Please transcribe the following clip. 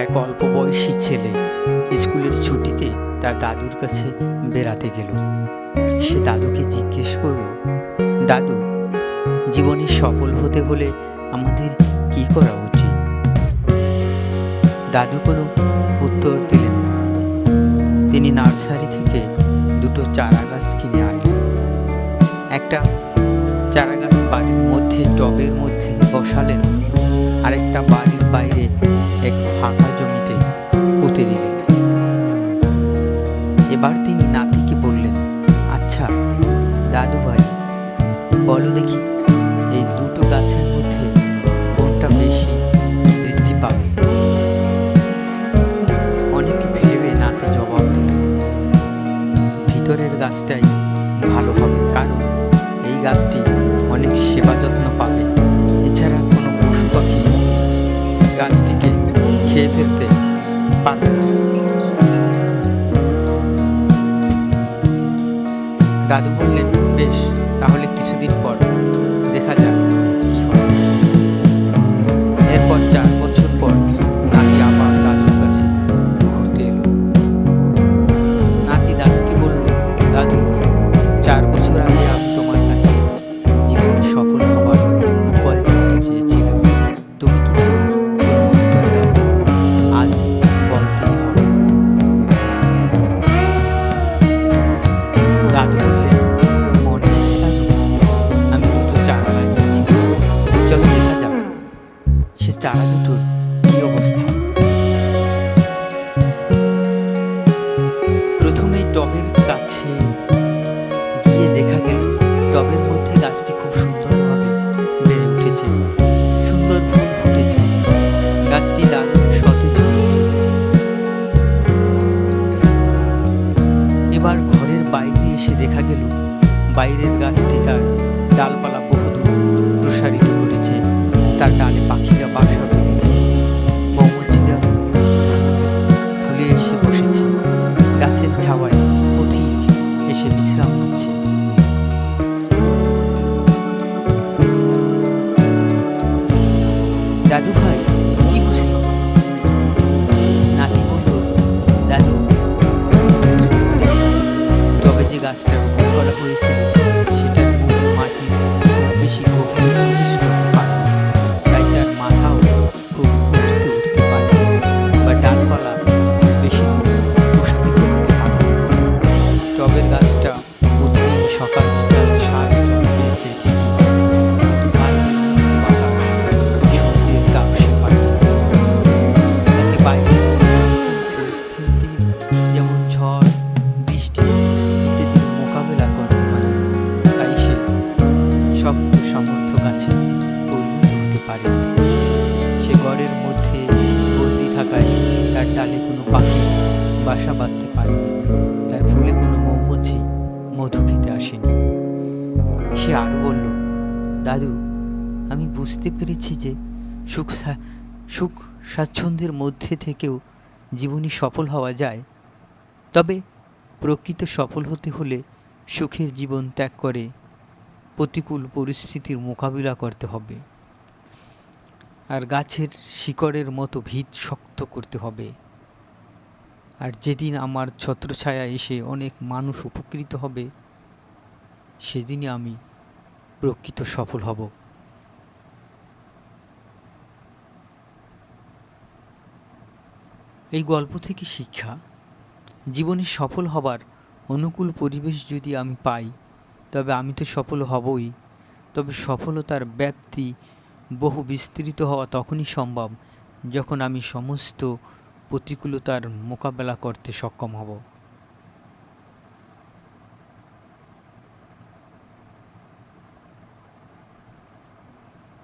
এক অল্প বয়সী ছেলে স্কুলের ছুটিতে তার দাদুর কাছে বেড়াতে গেল। সে দাদুকে জিজ্ঞেস করল, দাদু, জীবনে সফল হতে হলে আমাদের কি করা উচিত? দাদু কোনো উত্তর দিলেন না। তিনি নার্সারি থেকে দুটো চারা গাছ কিনে আনলেন। একটা চারা গাছ বাড়ির মধ্যে টবের মধ্যে বসালেন, আরেকটা বাড়ির বাইরে এক ফাঁকা জমিতে পুঁতে দিলেন। এবার তিনি নাতিকে বললেন, আচ্ছা দাদু ভাই, বলো দেখি এই দুটো গাছের মধ্যে কোনটা বেশি বৃদ্ধি পাবে? অনেকে ভেবে নাতি জবাব দিল, ভিতরের গাছটাই ভালো হবে, কারণ এই গাছটি অনেক সেবা যত্ন পাবে। এছাড়া কোনো পশু পাখি গাছটিকে খেয়ে ফেলতে পারবে না। দাদু বললেন, বেশ, তাহলে কিছুদিন পর দেখা যাক কি হয়। এরপর 4 বছর পর নাতি আবার দাদুর কাছে ঘুরতে এলো। নাতি দাদুকে বলল, দাদু, 4 বছর আগে আমি তোমার কাছে জীবনে সফল হওয়ার উপায় জানতে চেয়েছিলাম। তুমি কিন্তু কোনো উত্তর দাও, আজ বলতেই হবে। দাদু বললেন, মনে আছে দাদু, আমি দুটো চারা লাগিয়েছিলাম, চলো দেখা যাক সে চারা দুটোর কি অবস্থা। প্রথমে টবের কাছে গিয়ে দেখা গেল টবের মধ্যে গাছটি খুব সুন্দরভাবে বেড়ে উঠেছে, সুন্দর ফুল ফুটেছে, গাছটি দারুণ সতেজ হয়েছে। এবার ঘরের বাইরে এসে দেখা গেল বাইরের গাছটি তার ডালপালা বহুদূর প্রসারিত করেছে, তার ডালে পাখিরা বাসা বেঁধেছে, মৌমাছিরা ফুলে এসে বসেছে, গাছের ছাওয়ায় পথিক এসে বিশ্রাম নিচ্ছে। দাদু ভাই, কি বুঝলি? নাতি বলল, দাদু, বুঝতে পেরেছি, তবে যে গাছটা রোপণ করা হয়েছিল সেটার মূল মাটির খুব বেশি গভীরে প্রবেশ করতে পারে, তাই তার মাথাও খুব উঁচুতে উঠতে পারে বা ডালপালা বেশি প্রসারিত হতে পারে। টবের গাছটা প্রতিদিন সকাল বিকাল সার জল পেয়েছে ঠিকই, কিন্তু বাইরে বাতাস সূর্যের তাপ সে পায়নি। তাকে বাইরে পরিস্থিতি যেমন ঝড়, বৃষ্টি ইত্যাদির মোকাবেলা করতে হয়, তাই সে শক্ত সামর্থ্য গাছে পরিণত হতে পারে। সে ঘরের মধ্যে বন্দি থাকায় তার ডালে কোনো পাখি বাসা বাঁধতে পারেনি, তার ফুলে কোনো মৌমাছি মধু খেতে আসেনি। সে আরো বলল, দাদু, আমি বুঝতে পেরেছি যে সুখ স্বাচ্ছন্দ্যের মধ্যে থেকেও জীবনে সফল হওয়া যায়, তবে প্রকৃত সফল হতে হলে সুখের জীবন ত্যাগ করে প্রতিকূল পরিস্থিতির মোকাবিলা করতে হবে, আর গাছের শিকড়ের মতো ভিত শক্ত করতে হবে। আর যেদিন আমার ছত্রছায়া এসে অনেক মানুষ উপকৃত হবে, সেদিনই আমি প্রকৃত সফল হব। এই গল্প থেকে শিক্ষা, জীবনে সফল হবার অনুকূল পরিবেশ যদি আমি পাই, তবে আমি তো সফল হবই। তবে সফলতার ব্যাপ্তি বহু বিস্তৃত হওয়া তখনই সম্ভব যখন আমি সমস্ত প্রতিকূলতার মোকাবেলা করতে সক্ষম হব।